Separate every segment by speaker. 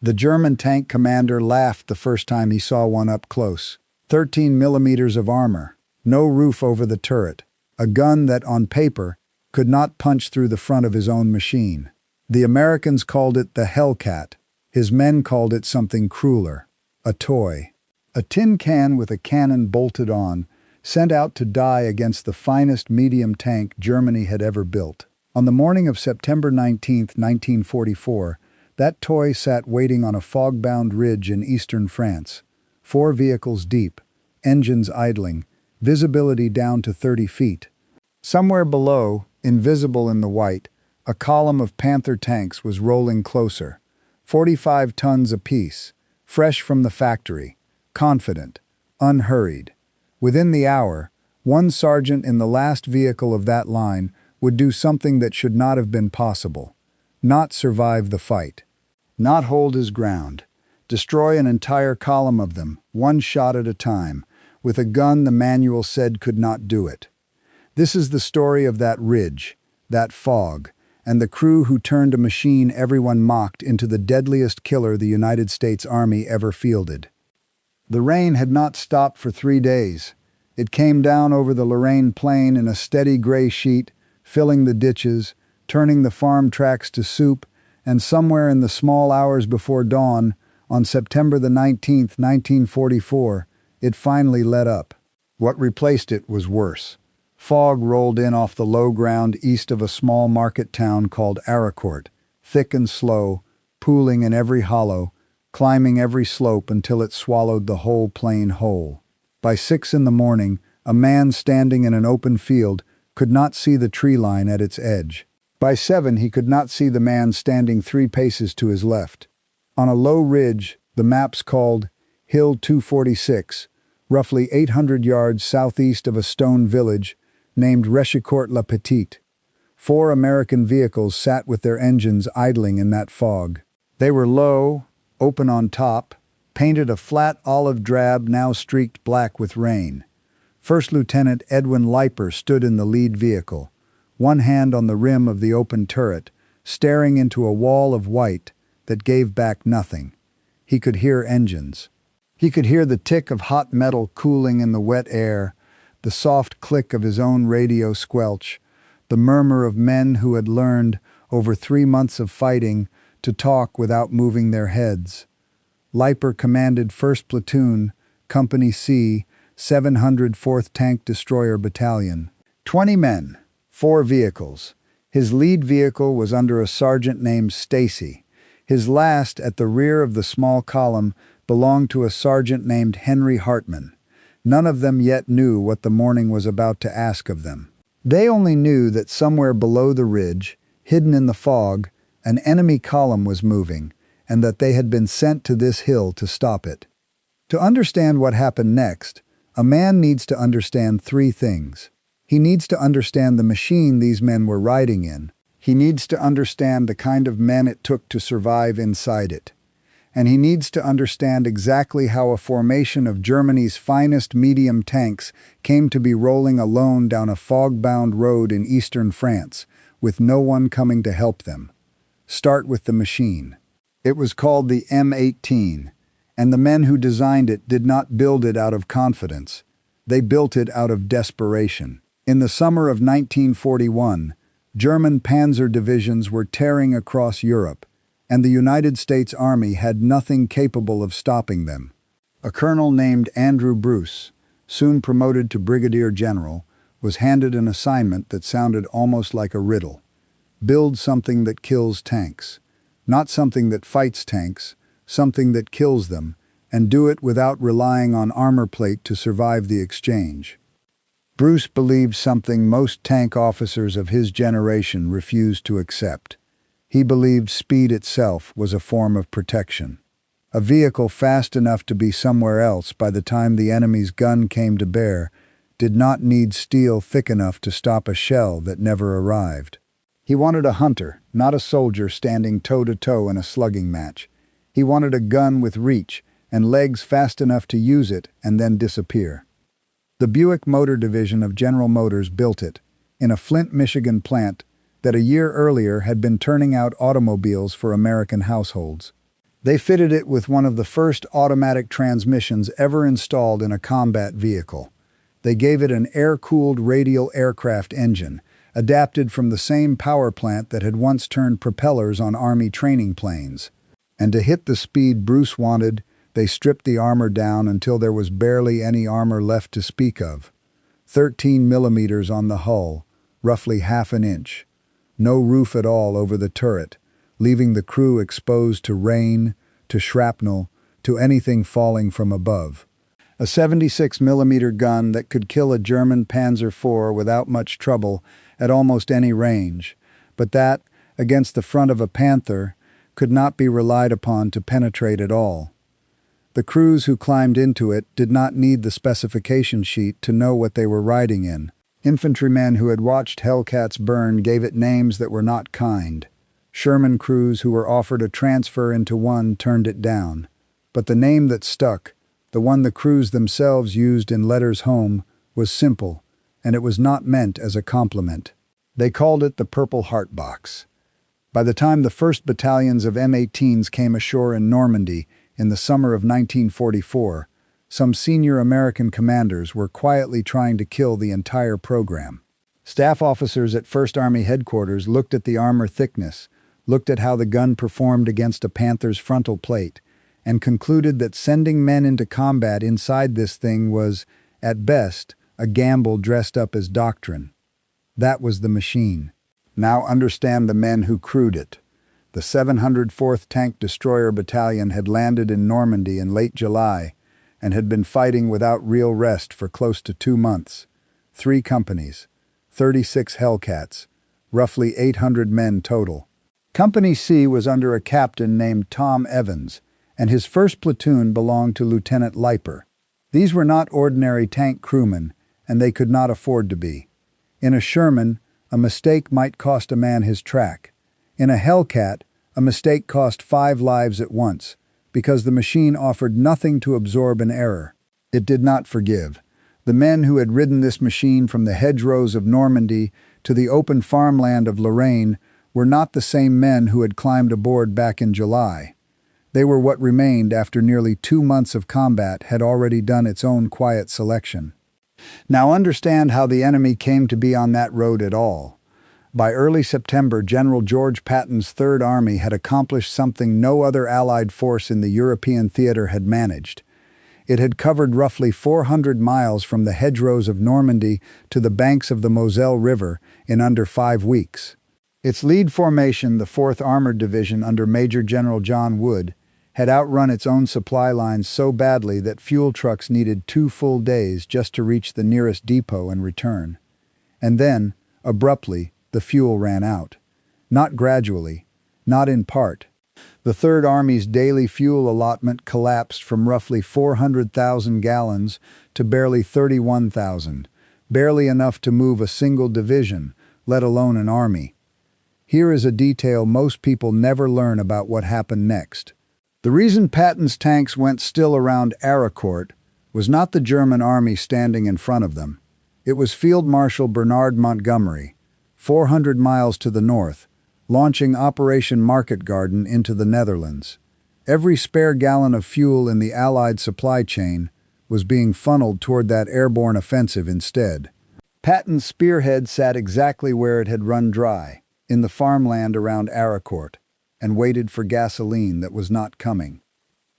Speaker 1: The German tank commander laughed the first time he saw one up close. 13 millimeters of armor, no roof over the turret, a gun that, on paper, could not punch through the front of his own machine. The Americans called it the Hellcat. His men called it something crueler, a toy. A tin can with a cannon bolted on, sent out to die against the finest medium tank Germany had ever built. On the morning of September 19, 1944, that toy sat waiting on a fog-bound ridge in eastern France, 4 vehicles deep, engines idling, visibility down to 30 feet. Somewhere below, invisible in the white, a column of Panther tanks was rolling closer, 45 tons apiece, fresh from the factory, confident, unhurried. Within the hour, one sergeant in the last vehicle of that line would do something that should not have been possible: not survive the fight, not hold his ground, destroy an entire column of them, one shot at a time, with a gun the manual said could not do it. This is the story of that ridge, that fog, and the crew who turned a machine everyone mocked into the deadliest killer the United States Army ever fielded. The rain had not stopped for 3 days. It came down over the Lorraine plain in a steady gray sheet, filling the ditches, turning the farm tracks to soup, and somewhere in the small hours before dawn, on September the 19th, 1944, it finally let up. What replaced it was worse. Fog rolled in off the low ground east of a small market town called Aracourt, thick and slow, pooling in every hollow, climbing every slope until it swallowed the whole plain whole. By 6 in the morning, a man standing in an open field could not see the tree line at its edge. By 7, he could not see the man standing 3 paces to his left. On a low ridge, the maps called Hill 246, roughly 800 yards southeast of a stone village named Rechicourt-la-Petite. 4 American vehicles sat with their engines idling in that fog. They were low, open on top, painted a flat olive drab now streaked black with rain. First Lieutenant Edwin Leiper stood in the lead vehicle, one hand on the rim of the open turret, staring into a wall of white that gave back nothing. He could hear engines. He could hear the tick of hot metal cooling in the wet air, the soft click of his own radio squelch, the murmur of men who had learned, over 3 months of fighting, to talk without moving their heads. Leiper commanded 1st Platoon, Company C, 704th Tank Destroyer Battalion. 20 men, 4 vehicles. His lead vehicle was under a sergeant named Stacy. His last, at the rear of the small column, belonged to a sergeant named Henry Hartman. None of them yet knew what the morning was about to ask of them. They only knew that somewhere below the ridge, hidden in the fog, an enemy column was moving, and that they had been sent to this hill to stop it. To understand what happened next, a man needs to understand 3 things. He needs to understand the machine these men were riding in. He needs to understand the kind of men it took to survive inside it. And he needs to understand exactly how a formation of Germany's finest medium tanks came to be rolling alone down a fog-bound road in eastern France, with no one coming to help them. Start with the machine. It was called the M18, and the men who designed it did not build it out of confidence. They built it out of desperation. In the summer of 1941, German Panzer divisions were tearing across Europe, and the United States Army had nothing capable of stopping them. A colonel named Andrew Bruce, soon promoted to brigadier general, was handed an assignment that sounded almost like a riddle. Build something that kills tanks. Not something that fights tanks, something that kills them, and do it without relying on armor plate to survive the exchange. Bruce believed something most tank officers of his generation refused to accept. He believed speed itself was a form of protection. A vehicle fast enough to be somewhere else by the time the enemy's gun came to bear did not need steel thick enough to stop a shell that never arrived. He wanted a hunter, not a soldier standing toe-to-toe in a slugging match. He wanted a gun with reach and legs fast enough to use it and then disappear. The Buick Motor Division of General Motors built it, in a Flint, Michigan plant that a year earlier had been turning out automobiles for American households. They fitted it with one of the first automatic transmissions ever installed in a combat vehicle. They gave it an air-cooled radial aircraft engine, adapted from the same power plant that had once turned propellers on Army training planes. And to hit the speed Bruce wanted, they stripped the armor down until there was barely any armor left to speak of. 13 millimeters on the hull, roughly half an inch. No roof at all over the turret, leaving the crew exposed to rain, to shrapnel, to anything falling from above. A 76mm gun that could kill a German Panzer IV without much trouble at almost any range, but that, against the front of a Panther, could not be relied upon to penetrate at all. The crews who climbed into it did not need the specification sheet to know what they were riding in. Infantrymen who had watched Hellcats burn gave it names that were not kind. Sherman crews who were offered a transfer into one turned it down. But the name that stuck, the one the crews themselves used in letters home, was simple, and it was not meant as a compliment. They called it the Purple Heart Box. By the time the first battalions of M18s came ashore in Normandy in the summer of 1944, some senior American commanders were quietly trying to kill the entire program. Staff officers at 1st Army Headquarters looked at the armor thickness, looked at how the gun performed against a Panther's frontal plate, and concluded that sending men into combat inside this thing was, at best, a gamble dressed up as doctrine. That was the machine. Now understand the men who crewed it. The 704th Tank Destroyer Battalion had landed in Normandy in late July and had been fighting without real rest for close to 2 months. 3 companies, 36 Hellcats, roughly 800 men total. Company C was under a captain named Tom Evans, and his first platoon belonged to Lieutenant Leiper. These were not ordinary tank crewmen, and they could not afford to be. In a Sherman, a mistake might cost a man his track. In a Hellcat, a mistake cost 5 lives at once, because the machine offered nothing to absorb an error. It did not forgive. The men who had ridden this machine from the hedgerows of Normandy to the open farmland of Lorraine were not the same men who had climbed aboard back in July. They were what remained after nearly 2 months of combat had already done its own quiet selection. Now understand how the enemy came to be on that road at all. By early September, General George Patton's Third Army had accomplished something no other Allied force in the European theater had managed. It had covered roughly 400 miles from the hedgerows of Normandy to the banks of the Moselle River in under 5 weeks. Its lead formation, the 4th Armored Division under Major General John Wood, had outrun its own supply lines so badly that fuel trucks needed 2 full days just to reach the nearest depot and return. And then, abruptly, the fuel ran out. Not gradually, not in part. The Third Army's daily fuel allotment collapsed from roughly 400,000 gallons to barely 31,000, barely enough to move a single division, let alone an army. Here is a detail most people never learn about what happened next. The reason Patton's tanks went still around Aricourt was not the German army standing in front of them. It was Field Marshal Bernard Montgomery, 400 miles to the north, launching Operation Market Garden into the Netherlands. Every spare gallon of fuel in the Allied supply chain was being funneled toward that airborne offensive instead. Patton's spearhead sat exactly where it had run dry, in the farmland around Aricourt, and waited for gasoline that was not coming.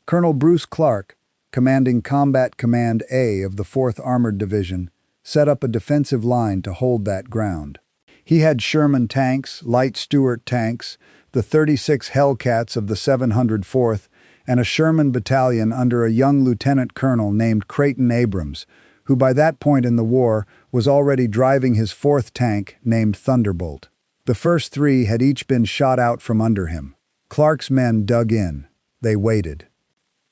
Speaker 1: Colonel Bruce Clark, commanding Combat Command A of the 4th Armored Division, set up a defensive line to hold that ground. He had Sherman tanks, light Stuart tanks, the 36 Hellcats of the 704th, and a Sherman battalion under a young lieutenant colonel named Creighton Abrams, who by that point in the war was already driving his 4th tank named Thunderbolt. The first 3 had each been shot out from under him. Clark's men dug in. They waited.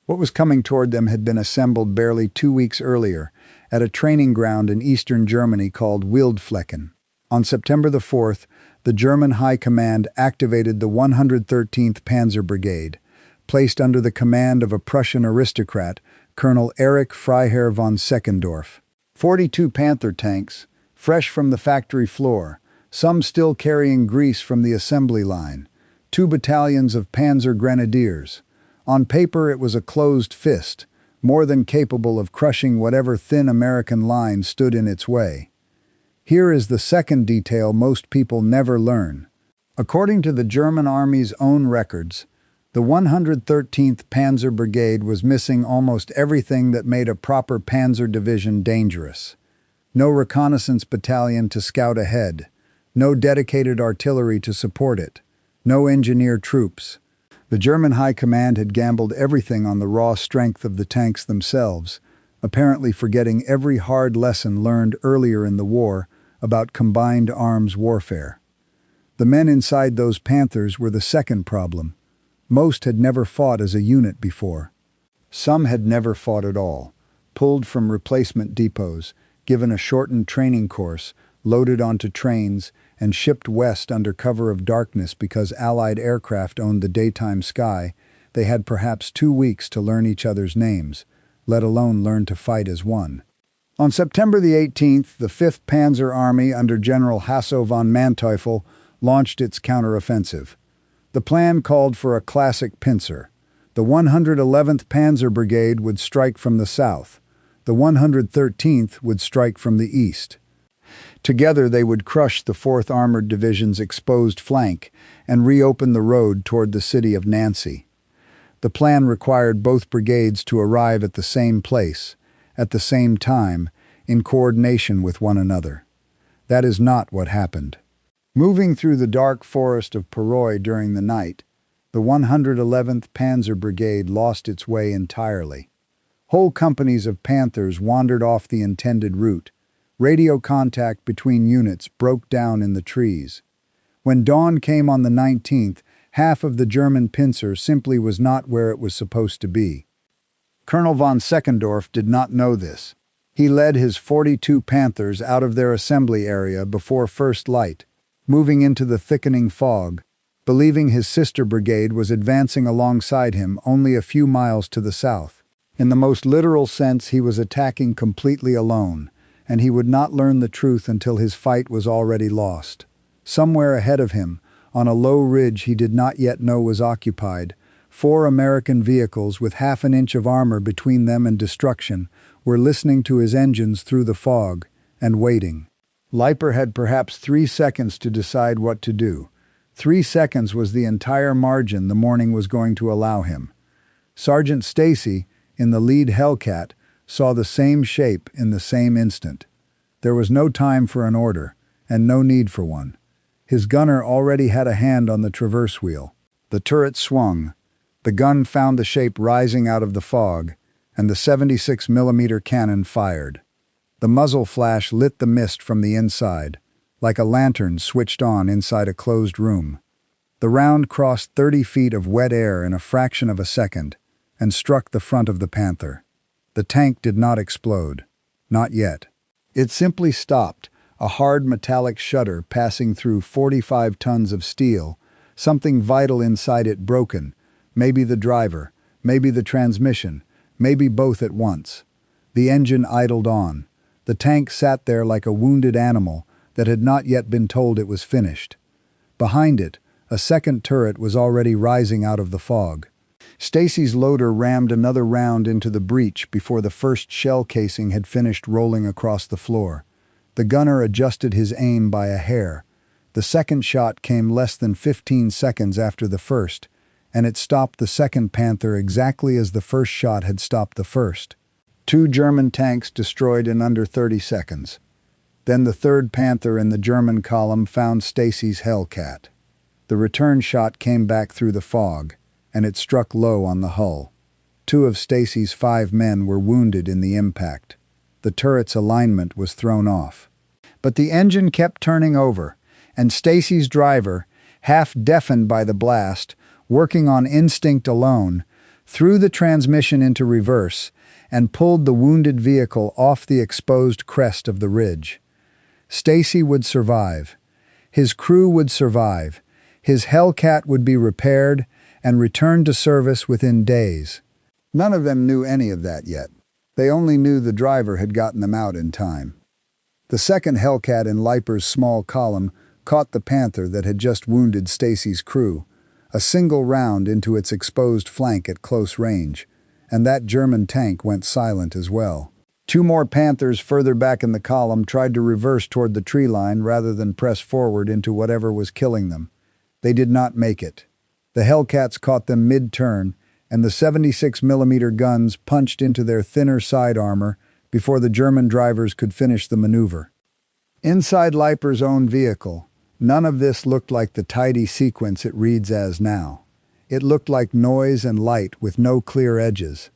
Speaker 1: What was coming toward them had been assembled barely 2 weeks earlier at a training ground in eastern Germany called Wildflecken. On September the 4th, the German High Command activated the 113th Panzer Brigade, placed under the command of a Prussian aristocrat, Colonel Erich Freiherr von Seckendorf. 42 Panther tanks, fresh from the factory floor, some still carrying grease from the assembly line, 2 battalions of Panzer Grenadiers, On paper, it was a closed fist, more than capable of crushing whatever thin American line stood in its way. Here is the second detail most people never learn. According to the German Army's own records, the 113th Panzer Brigade was missing almost everything that made a proper panzer division dangerous. No reconnaissance battalion to scout ahead, no dedicated artillery to support it, no engineer troops. The German High Command had gambled everything on the raw strength of the tanks themselves, apparently forgetting every hard lesson learned earlier in the war about combined arms warfare. The men inside those Panthers were the second problem. Most had never fought as a unit before. Some had never fought at all, pulled from replacement depots, given a shortened training course, loaded onto trains, and shipped west under cover of darkness because Allied aircraft owned the daytime sky. They had perhaps 2 weeks to learn each other's names, let alone learn to fight as one. On September the 18th, the 5th Panzer Army under General Hasso von Manteuffel launched its counteroffensive. The plan called for a classic pincer. The 111th Panzer Brigade would strike from the south. The 113th would strike from the east. Together they would crush the 4th Armored Division's exposed flank and reopen the road toward the city of Nancy. The plan required both brigades to arrive at the same place, at the same time, in coordination with one another. That is not what happened. Moving through the dark forest of Perroy during the night, the 111th Panzer Brigade lost its way entirely. Whole companies of Panthers wandered off the intended route. Radio contact between units broke down in the trees. When dawn came on the 19th, half of the German pincer simply was not where it was supposed to be. Colonel von Seckendorf did not know this. He led his 42 Panthers out of their assembly area before first light, moving into the thickening fog, believing his sister brigade was advancing alongside him only a few miles to the south. In the most literal sense, he was attacking completely alone, and he would not learn the truth until his fight was already lost. Somewhere ahead of him, on a low ridge he did not yet know was occupied, 4 American vehicles with half an inch of armor between them and destruction were listening to his engines through the fog and waiting. Leiper had perhaps 3 seconds to decide what to do. 3 seconds was the entire margin the morning was going to allow him. Sergeant Stacy, in the lead Hellcat, saw the same shape in the same instant. There was no time for an order, and no need for one. His gunner already had a hand on the traverse wheel. The turret swung. The gun found the shape rising out of the fog, and the 76mm cannon fired. The muzzle flash lit the mist from the inside, like a lantern switched on inside a closed room. The round crossed 30 feet of wet air in a fraction of a second and struck the front of the Panther. The tank did not explode. Not yet. It simply stopped, a hard metallic shudder passing through 45 tons of steel, something vital inside it broken, maybe the driver, maybe the transmission, maybe both at once. The engine idled on. The tank sat there like a wounded animal that had not yet been told it was finished. Behind it, a second turret was already rising out of the fog. Stacy's loader rammed another round into the breach before the first shell casing had finished rolling across the floor. The gunner adjusted his aim by a hair. The second shot came less than 15 seconds after the first, and it stopped the second Panther exactly as the first shot had stopped the first. 2 German tanks destroyed in under 30 seconds. Then the third Panther in the German column found Stacy's Hellcat. The return shot came back through the fog, and it struck low on the hull. 2 of Stacy's 5 men were wounded in the impact. The turret's alignment was thrown off. But the engine kept turning over, and Stacy's driver, half deafened by the blast, working on instinct alone, threw the transmission into reverse and pulled the wounded vehicle off the exposed crest of the ridge. Stacy would survive. His crew would survive. His Hellcat would be repaired and returned to service within days. None of them knew any of that yet. They only knew the driver had gotten them out in time. The second Hellcat in Leiper's small column caught the Panther that had just wounded Stacy's crew. A single round into its exposed flank at close range, and that German tank went silent as well. Two more Panthers further back in the column tried to reverse toward the tree line rather than press forward into whatever was killing them. They did not make it. The Hellcats caught them mid-turn, and the 76mm guns punched into their thinner side armor before the German drivers could finish the maneuver. Inside Leiper's own vehicle, none of this looked like the tidy sequence it reads as now. It looked like noise and light with no clear edges.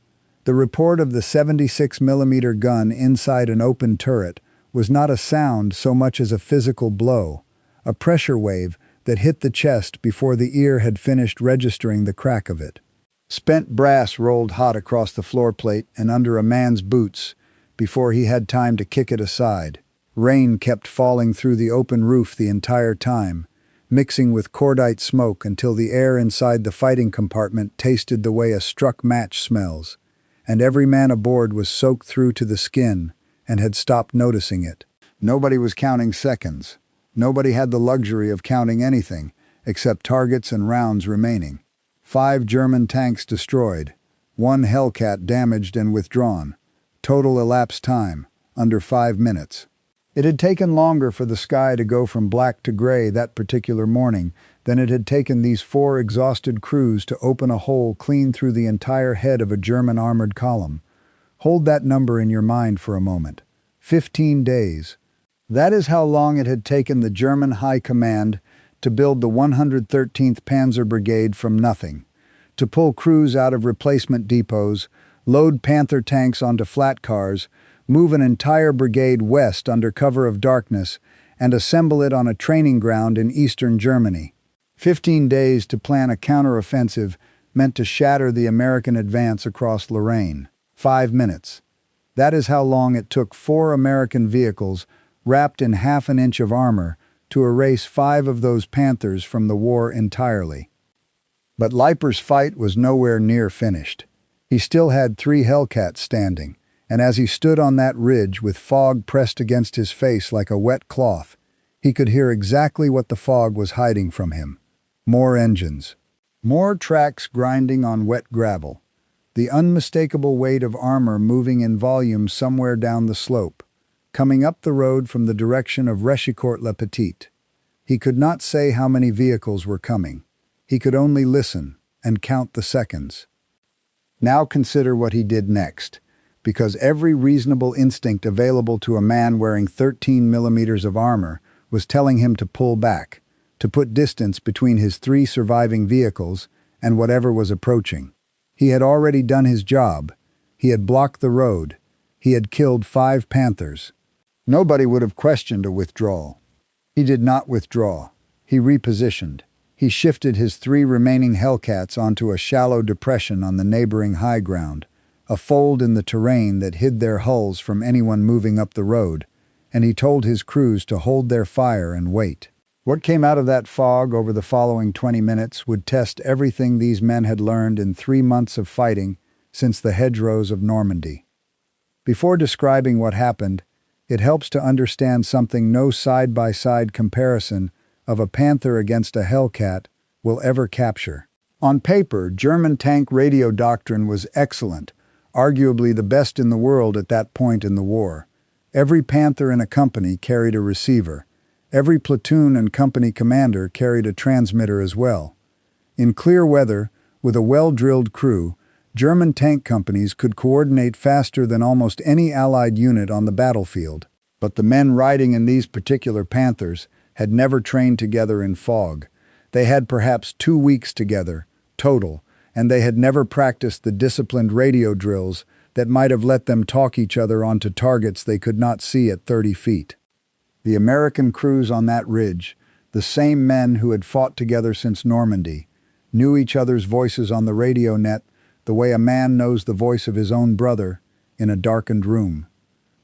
Speaker 1: The report of the 76mm gun inside an open turret was not a sound so much as a physical blow, a pressure wave that hit the chest before the ear had finished registering the crack of it. Spent brass rolled hot across the floor plate and under a man's boots before he had time to kick it aside. Rain kept falling through the open roof the entire time, mixing with cordite smoke until the air inside the fighting compartment tasted the way a struck match smells, and every man aboard was soaked through to the skin and had stopped noticing it. Nobody was counting seconds. Nobody had the luxury of counting anything except targets and rounds remaining. 5 German tanks destroyed, 1 Hellcat damaged and withdrawn. Total elapsed time, under 5 minutes. It had taken longer for the sky to go from black to gray that particular morning than it had taken these 4 exhausted crews to open a hole clean through the entire head of a German armored column. Hold that number in your mind for a moment. 15 days. That is how long it had taken the German High Command to build the 113th Panzer Brigade from nothing, to pull crews out of replacement depots, load Panther tanks onto flat cars, move an entire brigade west under cover of darkness, and assemble it on a training ground in eastern Germany. 15 days to plan a counteroffensive meant to shatter the American advance across Lorraine. 5 minutes. That is how long it took 4 American vehicles, wrapped in half an inch of armor, to erase 5 of those Panthers from the war entirely. But Leiper's fight was nowhere near finished. He still had 3 Hellcats standing, and as he stood on that ridge with fog pressed against his face like a wet cloth, he could hear exactly what the fog was hiding from him. More engines. More tracks grinding on wet gravel. The unmistakable weight of armor moving in volume somewhere down the slope, coming up the road from the direction of Rechicourt-le-Petit. He could not say how many vehicles were coming. He could only listen and count the seconds. Now consider what he did next, because every reasonable instinct available to a man wearing 13 millimeters of armor was telling him to pull back, to put distance between his 3 surviving vehicles and whatever was approaching. He had already done his job. He had blocked the road. He had killed 5 Panthers. Nobody would have questioned a withdrawal. He did not withdraw. He repositioned. He shifted his 3 remaining Hellcats onto a shallow depression on the neighboring high ground, a fold in the terrain that hid their hulls from anyone moving up the road, and he told his crews to hold their fire and wait. What came out of that fog over the following 20 minutes would test everything these men had learned in 3 months of fighting since the hedgerows of Normandy. Before describing what happened, it helps to understand something no side-by-side comparison of a Panther against a Hellcat will ever capture. On paper, German tank radio doctrine was excellent, arguably the best in the world at that point in the war. Every Panther in a company carried a receiver. Every platoon and company commander carried a transmitter as well. In clear weather, with a well-drilled crew, German tank companies could coordinate faster than almost any Allied unit on the battlefield. But the men riding in these particular Panthers had never trained together in fog. They had perhaps 2 weeks together, total, and they had never practiced the disciplined radio drills that might have let them talk each other onto targets they could not see at 30 feet. The American crews on that ridge, the same men who had fought together since Normandy, knew each other's voices on the radio net the way a man knows the voice of his own brother in a darkened room.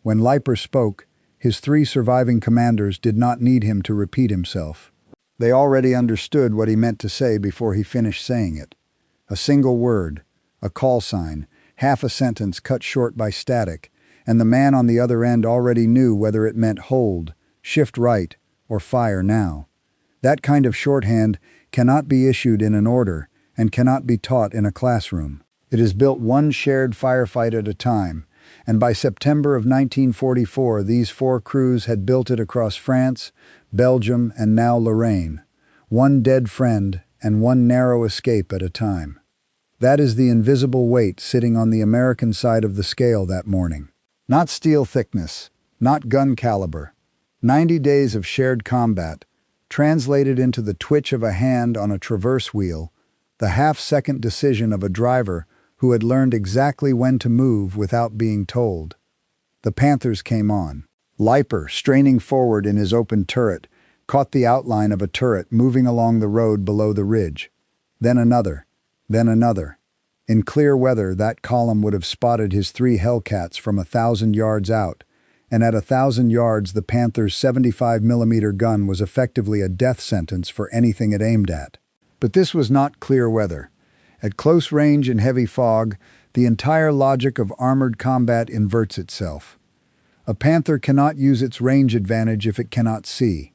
Speaker 1: When Leiper spoke, his 3 surviving commanders did not need him to repeat himself. They already understood what he meant to say before he finished saying it. A single word, a call sign, half a sentence cut short by static, and the man on the other end already knew whether it meant hold, shift right, or fire now. That kind of shorthand cannot be issued in an order, and cannot be taught in a classroom. It is built one shared firefight at a time, and by September of 1944 these 4 crews had built it across France, Belgium, and now Lorraine, one dead friend and one narrow escape at a time. That is the invisible weight sitting on the American side of the scale that morning. Not steel thickness, not gun caliber. 90 days of shared combat, translated into the twitch of a hand on a traverse wheel, the half-second decision of a driver who had learned exactly when to move without being told. The Panthers came on. Leiper, straining forward in his open turret, caught the outline of a turret moving along the road below the ridge. Then another. Then another. In clear weather, that column would have spotted his 3 Hellcats from 1,000 yards out, and at 1,000 yards the Panther's 75mm gun was effectively a death sentence for anything it aimed at. But this was not clear weather. At close range in heavy fog, the entire logic of armored combat inverts itself. A Panther cannot use its range advantage if it cannot see.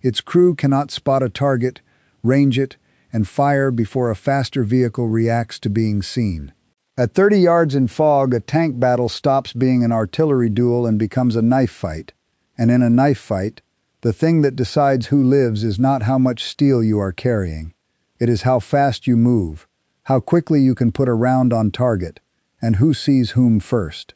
Speaker 1: Its crew cannot spot a target, range it, and fire before a faster vehicle reacts to being seen. At 30 yards in fog, a tank battle stops being an artillery duel and becomes a knife fight. And in a knife fight, the thing that decides who lives is not how much steel you are carrying. It is how fast you move, how quickly you can put a round on target, and who sees whom first.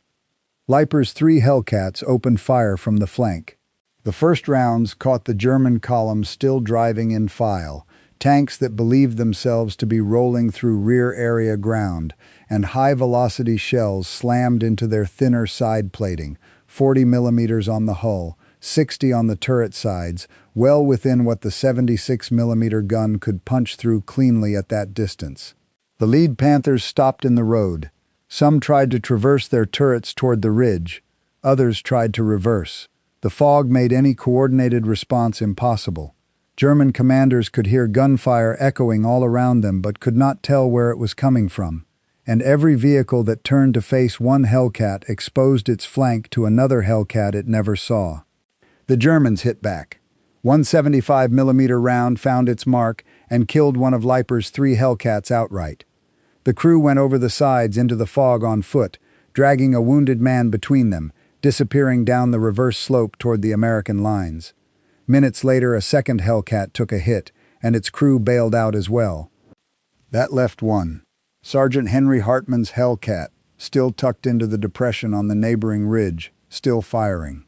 Speaker 1: Leiper's 3 Hellcats opened fire from the flank. The first rounds caught the German column still driving in file, tanks that believed themselves to be rolling through rear area ground, and high-velocity shells slammed into their thinner side plating, 40mm on the hull, 60 on the turret sides, well within what the 76mm gun could punch through cleanly at that distance. The lead Panthers stopped in the road. Some tried to traverse their turrets toward the ridge. Others tried to reverse. The fog made any coordinated response impossible. German commanders could hear gunfire echoing all around them but could not tell where it was coming from, and every vehicle that turned to face one Hellcat exposed its flank to another Hellcat it never saw. The Germans hit back. One 75mm round found its mark and killed one of Leiper's 3 Hellcats outright. The crew went over the sides into the fog on foot, dragging a wounded man between them, disappearing down the reverse slope toward the American lines. Minutes later, a second Hellcat took a hit, and its crew bailed out as well. That left one, Sergeant Henry Hartman's Hellcat, still tucked into the depression on the neighboring ridge, still firing.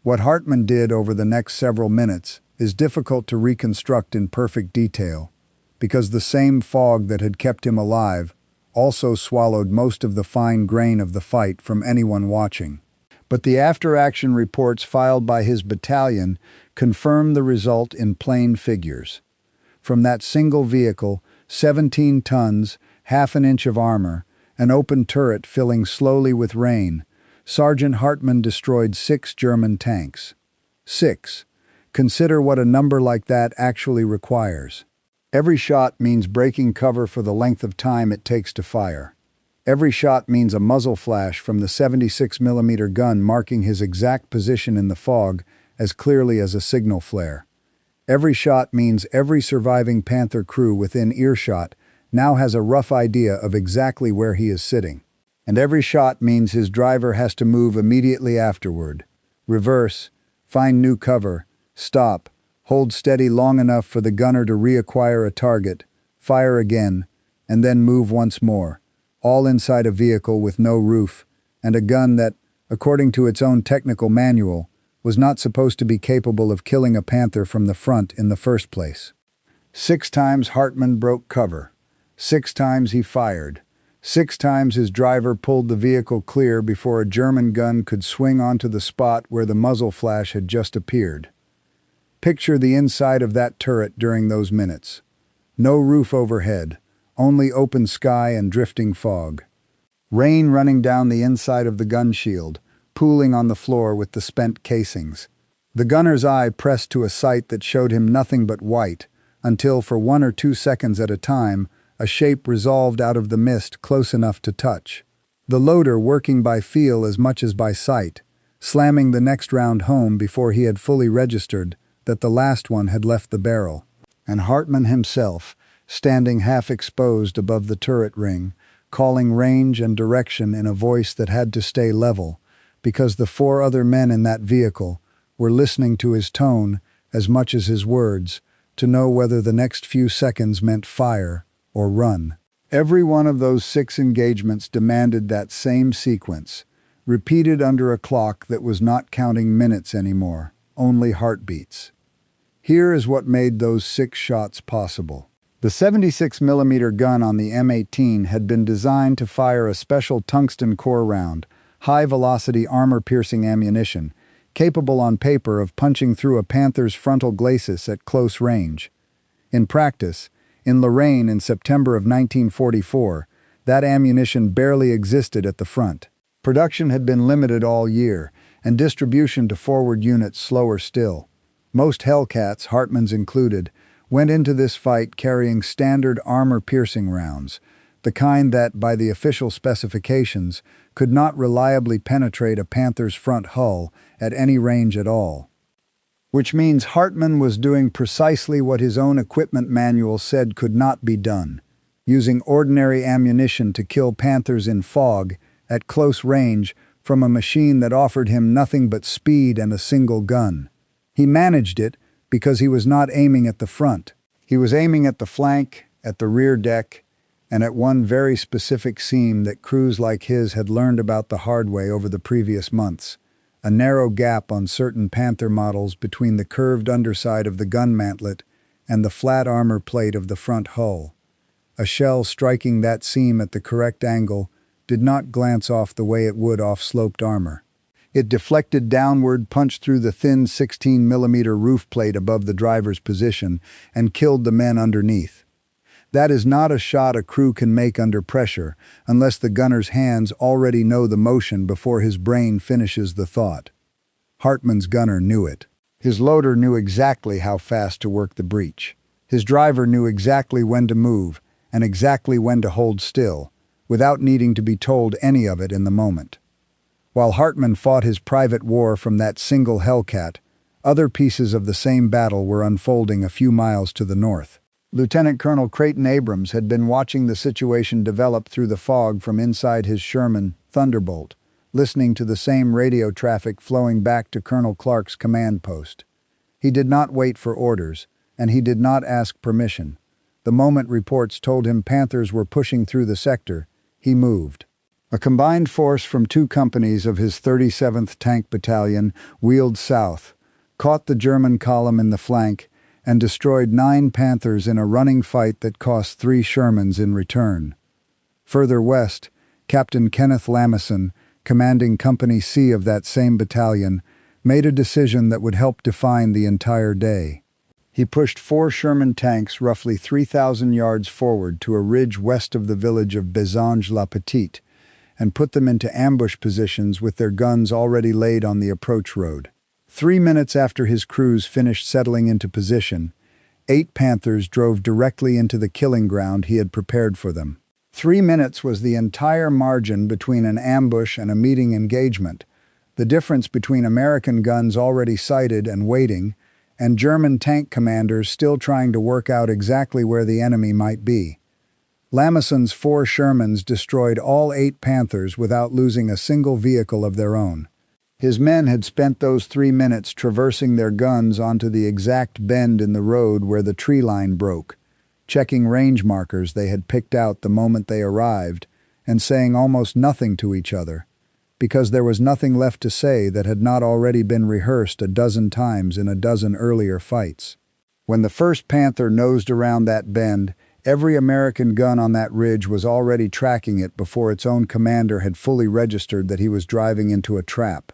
Speaker 1: What Hartman did over the next several minutes is difficult to reconstruct in perfect detail, because the same fog that had kept him alive also swallowed most of the fine grain of the fight from anyone watching. But the after-action reports filed by his battalion confirm the result in plain figures. From that single vehicle, 17 tons, half an inch of armor, an open turret filling slowly with rain, Sergeant Hartman destroyed 6 German tanks. 6. Consider what a number like that actually requires. Every shot means breaking cover for the length of time it takes to fire. Every shot means a muzzle flash from the 76mm gun marking his exact position in the fog as clearly as a signal flare. Every shot means every surviving Panther crew within earshot now has a rough idea of exactly where he is sitting. And every shot means his driver has to move immediately afterward. Reverse, find new cover, stop, hold steady long enough for the gunner to reacquire a target, fire again, and then move once more, all inside a vehicle with no roof, and a gun that, according to its own technical manual, was not supposed to be capable of killing a Panther from the front in the first place. 6 times Hartman broke cover. 6 times he fired. 6 times his driver pulled the vehicle clear before a German gun could swing onto the spot where the muzzle flash had just appeared. Picture the inside of that turret during those minutes. No roof overhead, only open sky and drifting fog. Rain running down the inside of the gun shield, pooling on the floor with the spent casings. The gunner's eye pressed to a sight that showed him nothing but white, until for 1 or 2 seconds at a time, a shape resolved out of the mist close enough to touch. The loader working by feel as much as by sight, slamming the next round home before he had fully registered that the last one had left the barrel. and Hartman himself, standing half-exposed above the turret ring, calling range and direction in a voice that had to stay level, because the 4 other men in that vehicle were listening to his tone as much as his words, to know whether the next few seconds meant fire or run. Every one of those 6 engagements demanded that same sequence, repeated under a clock that was not counting minutes anymore, only heartbeats. Here is what made those 6 shots possible. The 76mm gun on the M18 had been designed to fire a special tungsten core round, high-velocity armor-piercing ammunition, capable on paper of punching through a Panther's frontal glacis at close range. In practice, in Lorraine in September of 1944, that ammunition barely existed at the front. Production had been limited all year, and distribution to forward units slower still. Most Hellcats, Hartman's included, went into this fight carrying standard armor-piercing rounds, the kind that, by the official specifications, could not reliably penetrate a Panther's front hull at any range at all. Which means Hartman was doing precisely what his own equipment manual said could not be done, using ordinary ammunition to kill Panthers in fog, at close range, from a machine that offered him nothing but speed and a single gun. He managed it because he was not aiming at the front. He was aiming at the flank, at the rear deck, and at one very specific seam that crews like his had learned about the hard way over the previous months, a narrow gap on certain Panther models between the curved underside of the gun mantlet and the flat armor plate of the front hull. A shell striking that seam at the correct angle did not glance off the way it would off sloped armor. It deflected downward, punched through the thin 16mm roof plate above the driver's position, and killed the men underneath. That is not a shot a crew can make under pressure, unless the gunner's hands already know the motion before his brain finishes the thought. Hartman's gunner knew it. His loader knew exactly how fast to work the breech. His driver knew exactly when to move, and exactly when to hold still, without needing to be told any of it in the moment. While Hartman fought his private war from that single Hellcat, other pieces of the same battle were unfolding a few miles to the north. Lieutenant Colonel Creighton Abrams had been watching the situation develop through the fog from inside his Sherman Thunderbolt, listening to the same radio traffic flowing back to Colonel Clark's command post. He did not wait for orders, and he did not ask permission. The moment reports told him Panthers were pushing through the sector, he moved. A combined force from 2 companies of his 37th Tank Battalion wheeled south, caught the German column in the flank, and destroyed 9 Panthers in a running fight that cost 3 Shermans in return. Further west, Captain Kenneth Lamison, commanding Company C of that same battalion, made a decision that would help define the entire day. He pushed 4 Sherman tanks roughly 3,000 yards forward to a ridge west of the village of Bézange-la-Petite, and put them into ambush positions with their guns already laid on the approach road. 3 minutes after his crews finished settling into position, 8 Panthers drove directly into the killing ground he had prepared for them. 3 minutes was the entire margin between an ambush and a meeting engagement, the difference between American guns already sighted and waiting, and German tank commanders still trying to work out exactly where the enemy might be. Lamison's 4 Shermans destroyed all 8 Panthers without losing a single vehicle of their own. His men had spent those 3 minutes traversing their guns onto the exact bend in the road where the tree line broke, checking range markers they had picked out the moment they arrived, and saying almost nothing to each other, because there was nothing left to say that had not already been rehearsed a dozen times in a dozen earlier fights. When the first Panther nosed around that bend, every American gun on that ridge was already tracking it before its own commander had fully registered that he was driving into a trap.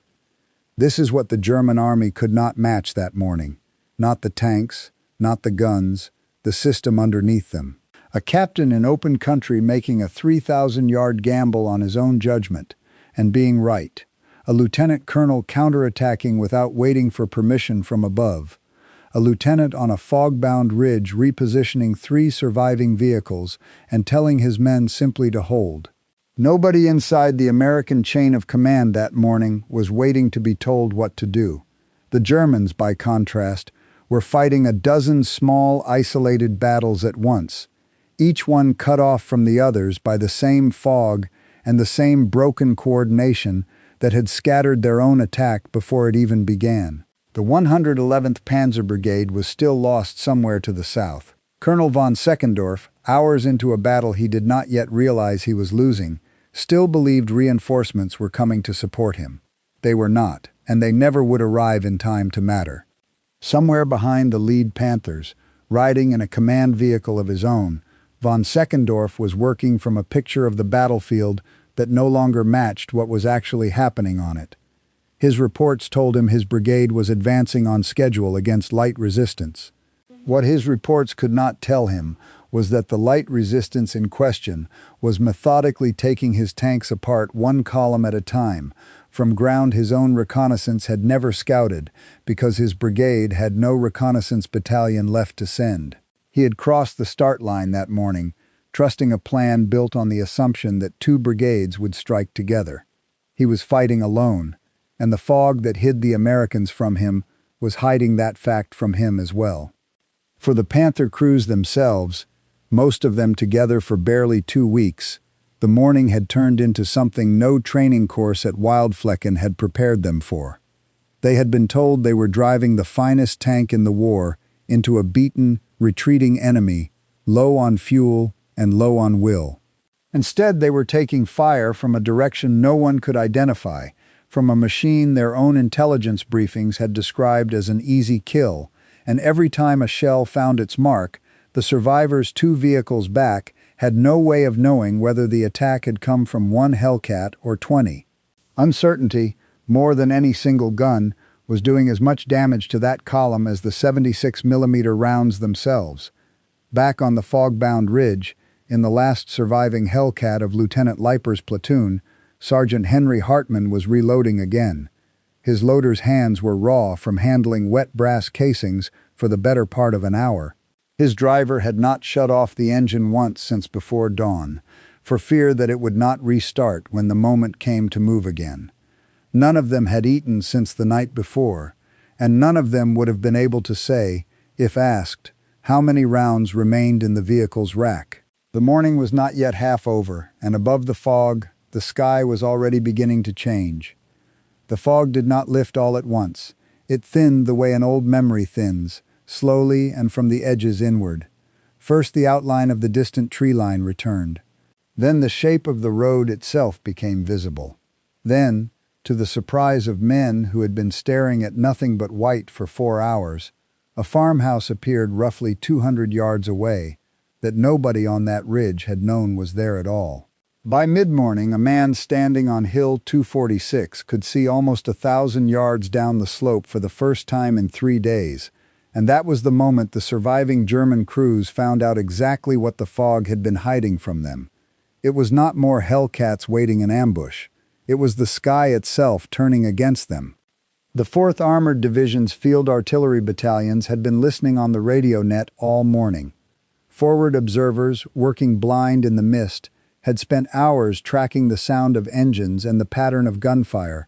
Speaker 1: This is what the German army could not match that morning. Not the tanks, not the guns, the system underneath them. A captain in open country making a 3,000-yard gamble on his own judgment, and being right. A lieutenant colonel counterattacking without waiting for permission from above. A lieutenant on a fog-bound ridge repositioning 3 surviving vehicles and telling his men simply to hold. Nobody inside the American chain of command that morning was waiting to be told what to do. The Germans, by contrast, were fighting a dozen small, isolated battles at once, each one cut off from the others by the same fog and the same broken coordination that had scattered their own attack before it even began. The 111th Panzer Brigade was still lost somewhere to the south. Colonel von Seckendorf, hours into a battle he did not yet realize he was losing, still believed reinforcements were coming to support him. They were not, and they never would arrive in time to matter. Somewhere behind the lead Panthers, riding in a command vehicle of his own, von Seckendorf was working from a picture of the battlefield that no longer matched what was actually happening on it. His reports told him his brigade was advancing on schedule against light resistance. What his reports could not tell him was that the light resistance in question was methodically taking his tanks apart one column at a time, from ground his own reconnaissance had never scouted, because his brigade had no reconnaissance battalion left to send. He had crossed the start line that morning, trusting a plan built on the assumption that two brigades would strike together. He was fighting alone, and the fog that hid the Americans from him was hiding that fact from him as well. For the Panther crews themselves, most of them together for barely 2 weeks, the morning had turned into something no training course at Wildflecken had prepared them for. They had been told they were driving the finest tank in the war into a beaten, retreating enemy, low on fuel and low on will. Instead, they were taking fire from a direction no one could identify, from a machine their own intelligence briefings had described as an easy kill, and every time a shell found its mark, the survivors 2 vehicles back had no way of knowing whether the attack had come from 1 Hellcat or 20. Uncertainty, more than any single gun, was doing as much damage to that column as the 76mm rounds themselves. Back on the fog-bound ridge, in the last surviving Hellcat of Lieutenant Leiper's platoon, Sergeant Henry Hartman was reloading again. His loader's hands were raw from handling wet brass casings for the better part of an hour. His driver had not shut off the engine once since before dawn, for fear that it would not restart when the moment came to move again. None of them had eaten since the night before, and none of them would have been able to say, if asked, how many rounds remained in the vehicle's rack. The morning was not yet half over, and above the fog, the sky was already beginning to change. The fog did not lift all at once. It thinned the way an old memory thins, slowly and from the edges inward. First the outline of the distant tree line returned. Then the shape of the road itself became visible. Then, to the surprise of men who had been staring at nothing but white for 4 hours, a farmhouse appeared roughly 200 yards away, that nobody on that ridge had known was there at all. By mid-morning, a man standing on Hill 246 could see almost 1,000 yards down the slope for the first time in 3 days, and that was the moment the surviving German crews found out exactly what the fog had been hiding from them. It was not more Hellcats waiting in ambush. It was the sky itself turning against them. The 4th Armored Division's field artillery battalions had been listening on the radio net all morning. Forward observers, working blind in the mist, had spent hours tracking the sound of engines and the pattern of gunfire,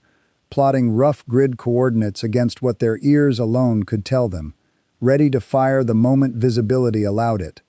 Speaker 1: plotting rough grid coordinates against what their ears alone could tell them, ready to fire the moment visibility allowed it.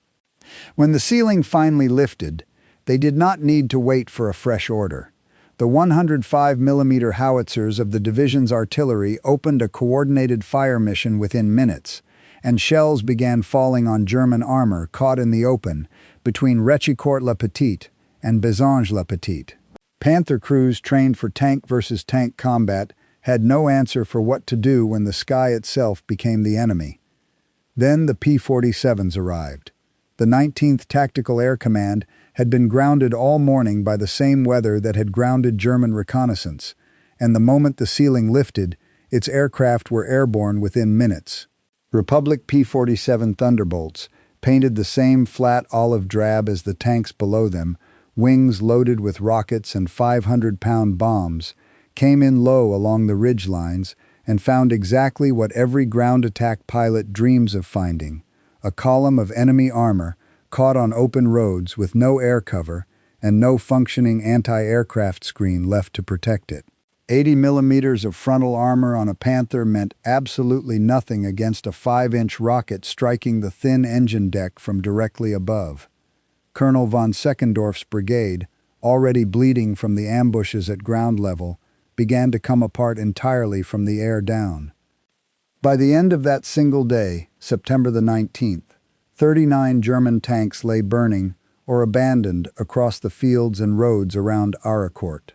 Speaker 1: When the ceiling finally lifted, they did not need to wait for a fresh order. The 105mm howitzers of the division's artillery opened a coordinated fire mission within minutes, and shells began falling on German armor caught in the open between Rechicourt-le-Petit and Bézange-le-Petit. Panther crews trained for tank versus tank combat had no answer for what to do when the sky itself became the enemy. Then the P-47s arrived. The 19th Tactical Air Command had been grounded all morning by the same weather that had grounded German reconnaissance, and the moment the ceiling lifted, its aircraft were airborne within minutes. Republic P-47 Thunderbolts, painted the same flat olive drab as the tanks below them, wings loaded with rockets and 500-pound bombs, came in low along the ridge lines and found exactly what every ground attack pilot dreams of finding: a column of enemy armor caught on open roads with no air cover and no functioning anti-aircraft screen left to protect it. 80 millimeters of frontal armor on a Panther meant absolutely nothing against a 5-inch rocket striking the thin engine deck from directly above. Colonel von Seckendorf's brigade, already bleeding from the ambushes at ground level, began to come apart entirely from the air down. By the end of that single day, September the 19th, 39 German tanks lay burning or abandoned across the fields and roads around Aricourt.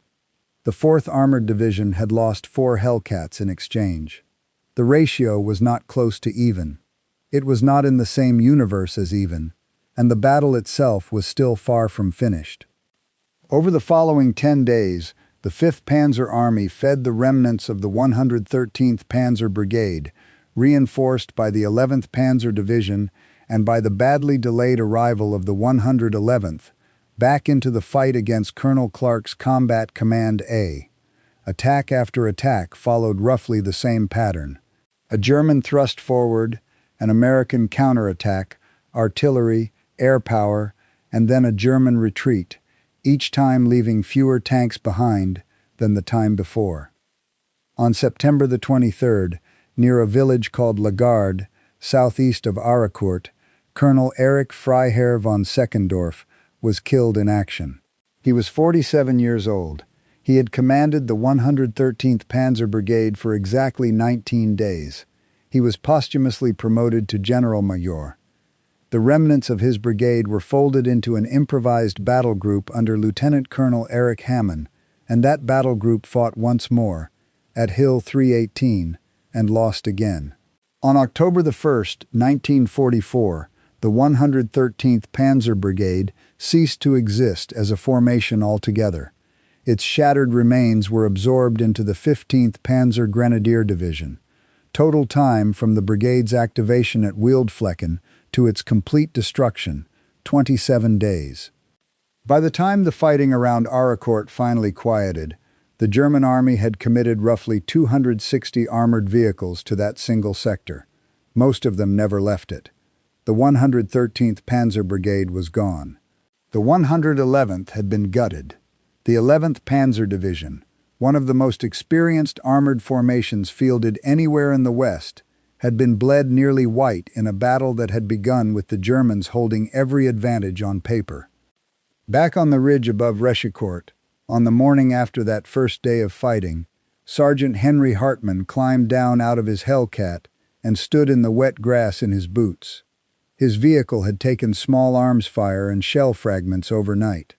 Speaker 1: The 4th Armored Division had lost 4 Hellcats in exchange. The ratio was not close to even. It was not in the same universe as even, and the battle itself was still far from finished. Over the following 10 days, the 5th Panzer Army fed the remnants of the 113th Panzer Brigade, reinforced by the 11th Panzer Division and by the badly delayed arrival of the 111th, back into the fight against Colonel Clark's Combat Command A. Attack after attack followed roughly the same pattern. A German thrust forward, an American counterattack, artillery, air power, and then a German retreat, each time leaving fewer tanks behind than the time before. On September the 23rd, near a village called Lagarde, southeast of Aricourt, Colonel Erich Freiherr von Seckendorf was killed in action. He was 47 years old. He had commanded the 113th Panzer Brigade for exactly 19 days. He was posthumously promoted to General Major. The remnants of his brigade were folded into an improvised battle group under Lieutenant Colonel Erich Hartman, and that battle group fought once more, at Hill 318, and lost again. On October the 1st, 1944, the 113th Panzer Brigade ceased to exist as a formation altogether. Its shattered remains were absorbed into the 15th Panzer Grenadier Division. Total time from the brigade's activation at Wildflecken to its complete destruction, 27 days. By the time the fighting around Aricourt finally quieted, the German army had committed roughly 260 armored vehicles to that single sector. Most of them never left it. The 113th Panzer Brigade was gone. The 111th had been gutted. The 11th Panzer Division, one of the most experienced armored formations fielded anywhere in the West, had been bled nearly white in a battle that had begun with the Germans holding every advantage on paper. Back on the ridge above Rechicourt, on the morning after that first day of fighting, Sergeant Henry Hartman climbed down out of his Hellcat and stood in the wet grass in his boots. His vehicle had taken small arms fire and shell fragments overnight.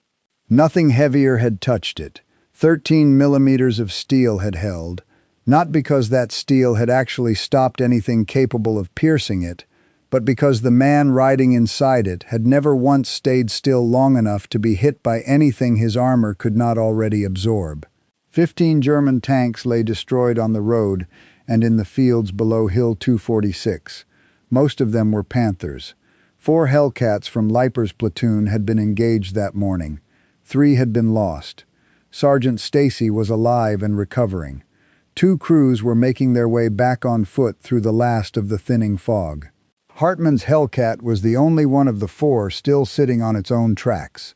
Speaker 1: Nothing heavier had touched it. 13 millimeters of steel had held, not because that steel had actually stopped anything capable of piercing it, but because the man riding inside it had never once stayed still long enough to be hit by anything his armor could not already absorb. 15 German tanks lay destroyed on the road and in the fields below Hill 246. Most of them were Panthers. 4 Hellcats from Leiper's platoon had been engaged that morning. 3 had been lost. Sergeant Stacy was alive and recovering. 2 crews were making their way back on foot through the last of the thinning fog. Hartman's Hellcat was the only one of the 4 still sitting on its own tracks.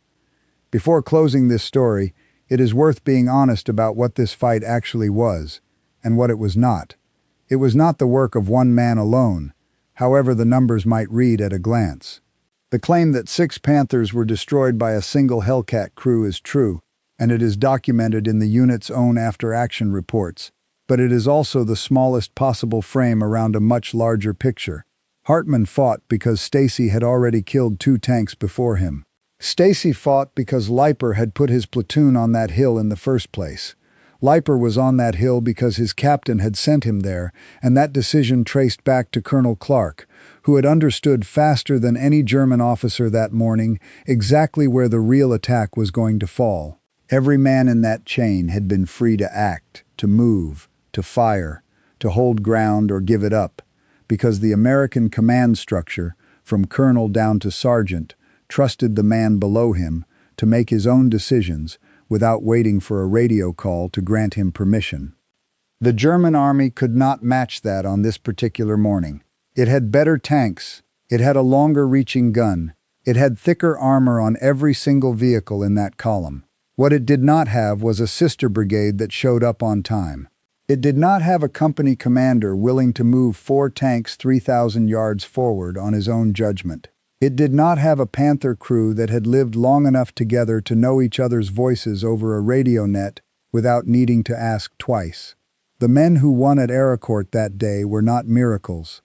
Speaker 1: Before closing this story, it is worth being honest about what this fight actually was, and what it was not. It was not the work of one man alone, however the numbers might read at a glance. The claim that 6 Panthers were destroyed by a single Hellcat crew is true, and it is documented in the unit's own after-action reports, but it is also the smallest possible frame around a much larger picture. Hartman fought because Stacy had already killed 2 tanks before him. Stacy fought because Leiper had put his platoon on that hill in the first place. Leiper was on that hill because his captain had sent him there, and that decision traced back to Colonel Clark, who had understood faster than any German officer that morning exactly where the real attack was going to fall. Every man in that chain had been free to act, to move, to fire, to hold ground or give it up, because the American command structure, from colonel down to sergeant, trusted the man below him to make his own decisions without waiting for a radio call to grant him permission. The German army could not match that on this particular morning. It had better tanks, it had a longer-reaching gun, it had thicker armor on every single vehicle in that column. What it did not have was a sister brigade that showed up on time. It did not have a company commander willing to move 4 tanks 3,000 yards forward on his own judgment. It did not have a Panther crew that had lived long enough together to know each other's voices over a radio net without needing to ask twice. The men who won at Aracourt that day were not miracles.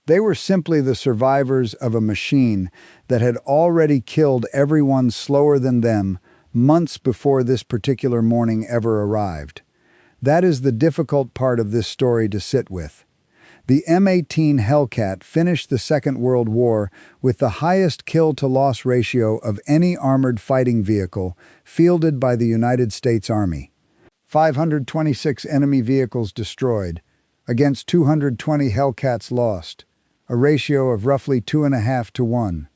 Speaker 1: They were simply the survivors of a machine that had already killed everyone slower than them months before this particular morning ever arrived. That is the difficult part of this story to sit with. The M18 Hellcat finished the Second World War with the highest kill-to-loss ratio of any armored fighting vehicle fielded by the United States Army. 526 enemy vehicles destroyed, against 220 Hellcats lost, a ratio of roughly 2.5 to 1.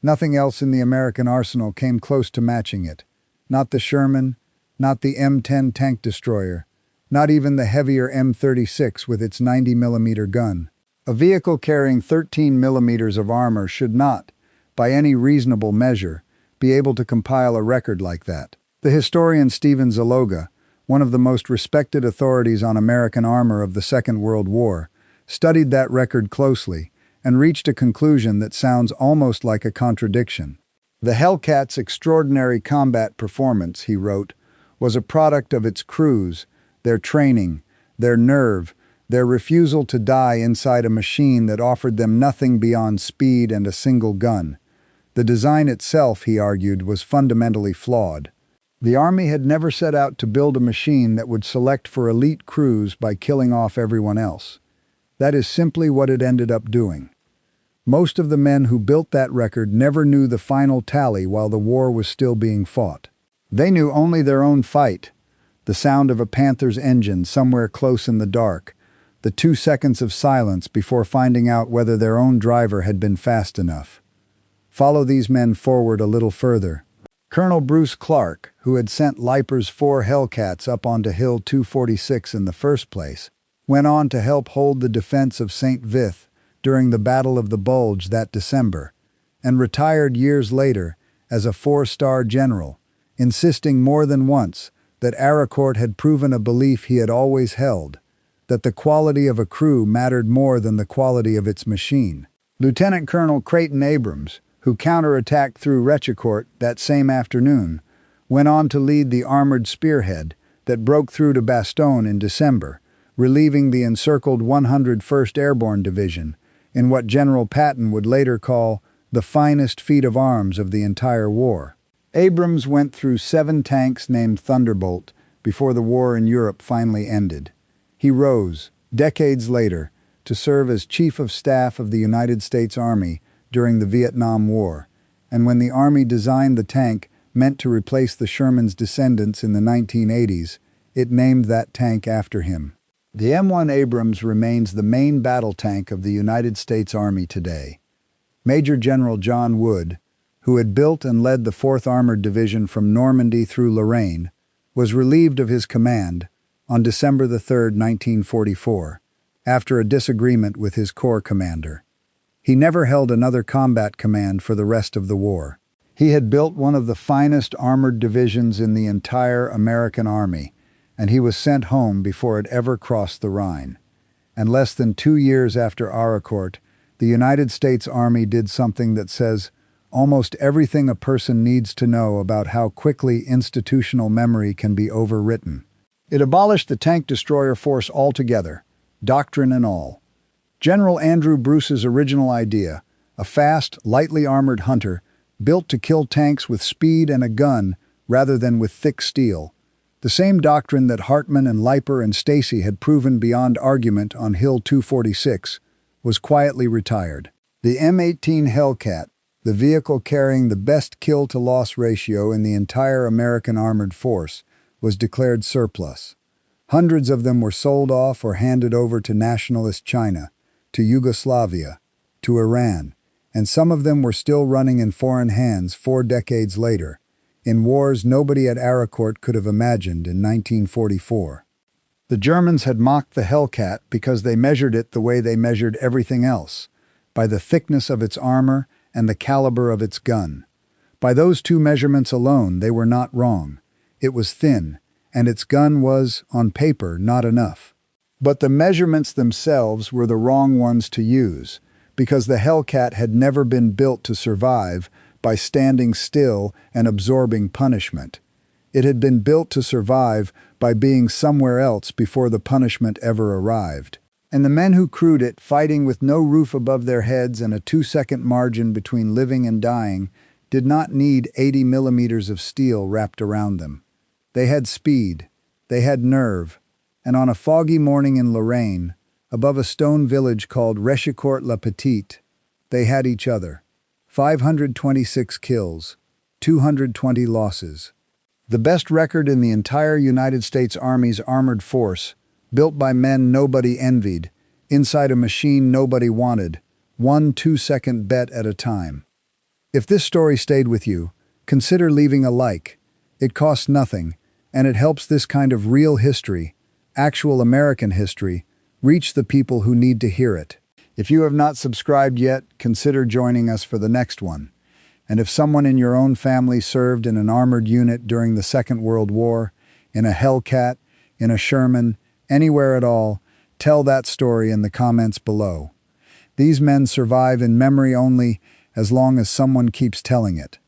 Speaker 1: Nothing else in the American arsenal came close to matching it. Not the Sherman, not the M10 tank destroyer, not even the heavier M36 with its 90mm gun. A vehicle carrying 13mm of armor should not, by any reasonable measure, be able to compile a record like that. The historian Stephen Zaloga, one of the most respected authorities on American armor of the Second World War, studied that record closely and reached a conclusion that sounds almost like a contradiction. The Hellcat's extraordinary combat performance, he wrote, was a product of its crews, their training, their nerve, their refusal to die inside a machine that offered them nothing beyond speed and a single gun. The design itself, he argued, was fundamentally flawed. The Army had never set out to build a machine that would select for elite crews by killing off everyone else. That is simply what it ended up doing. Most of the men who built that record never knew the final tally while the war was still being fought. They knew only their own fight, the sound of a Panther's engine somewhere close in the dark, the 2 seconds of silence before finding out whether their own driver had been fast enough. Follow these men forward a little further. Colonel Bruce Clark, who had sent Leiper's 4 Hellcats up onto Hill 246 in the first place, went on to help hold the defense of St. Vith during the Battle of the Bulge that December, and retired years later as a 4-star general, insisting more than once that Aracourt had proven a belief he had always held, that the quality of a crew mattered more than the quality of its machine. Lieutenant Colonel Creighton Abrams, who counterattacked through Rechicourt that same afternoon, went on to lead the armored spearhead that broke through to Bastogne in December, relieving the encircled 101st Airborne Division in what General Patton would later call the finest feat of arms of the entire war. Abrams went through 7 tanks named Thunderbolt before the war in Europe finally ended. He rose, decades later, to serve as Chief of Staff of the United States Army during the Vietnam War, and when the Army designed the tank meant to replace the Sherman's descendants in the 1980s, it named that tank after him. The M1 Abrams remains the main battle tank of the United States Army today. Major General John Wood, who had built and led the 4th Armored Division from Normandy through Lorraine, was relieved of his command on December 3, 1944, after a disagreement with his corps commander. He never held another combat command for the rest of the war. He had built one of the finest armored divisions in the entire American Army, and he was sent home before it ever crossed the Rhine. And less than 2 years after Aracourt, the United States Army did something that says almost everything a person needs to know about how quickly institutional memory can be overwritten. It abolished the tank destroyer force altogether, doctrine and all. General Andrew Bruce's original idea, a fast, lightly armored hunter, built to kill tanks with speed and a gun rather than with thick steel, the same doctrine that Hartman and Leiper and Stacy had proven beyond argument on Hill 246, was quietly retired. The M18 Hellcat, the vehicle carrying the best kill-to-loss ratio in the entire American armored force, was declared surplus. Hundreds of them were sold off or handed over to nationalist China, to Yugoslavia, to Iran, and some of them were still running in foreign hands 4 decades later, in wars nobody at Aracourt could have imagined in 1944. The Germans had mocked the Hellcat because they measured it the way they measured everything else, by the thickness of its armor and the caliber of its gun. By those 2 measurements alone, they were not wrong. It was thin, and its gun was, on paper, not enough. But the measurements themselves were the wrong ones to use, because the Hellcat had never been built to survive by standing still and absorbing punishment. It had been built to survive by being somewhere else before the punishment ever arrived. And the men who crewed it, fighting with no roof above their heads and a 2-second margin between living and dying, did not need 80 millimeters of steel wrapped around them. They had speed, they had nerve, and on a foggy morning in Lorraine, above a stone village called Rechicourt-la-Petite, they had each other. 526 kills, 220 losses. The best record in the entire United States Army's armored force, built by men nobody envied, inside a machine nobody wanted, 1 2-second bet at a time. If this story stayed with you, consider leaving a like. It costs nothing, and it helps this kind of real history, actual American history, reach the people who need to hear it. If you have not subscribed yet, consider joining us for the next one. And if someone in your own family served in an armored unit during the Second World War, in a Hellcat, in a Sherman, anywhere at all, tell that story in the comments below. These men survive in memory only as long as someone keeps telling it.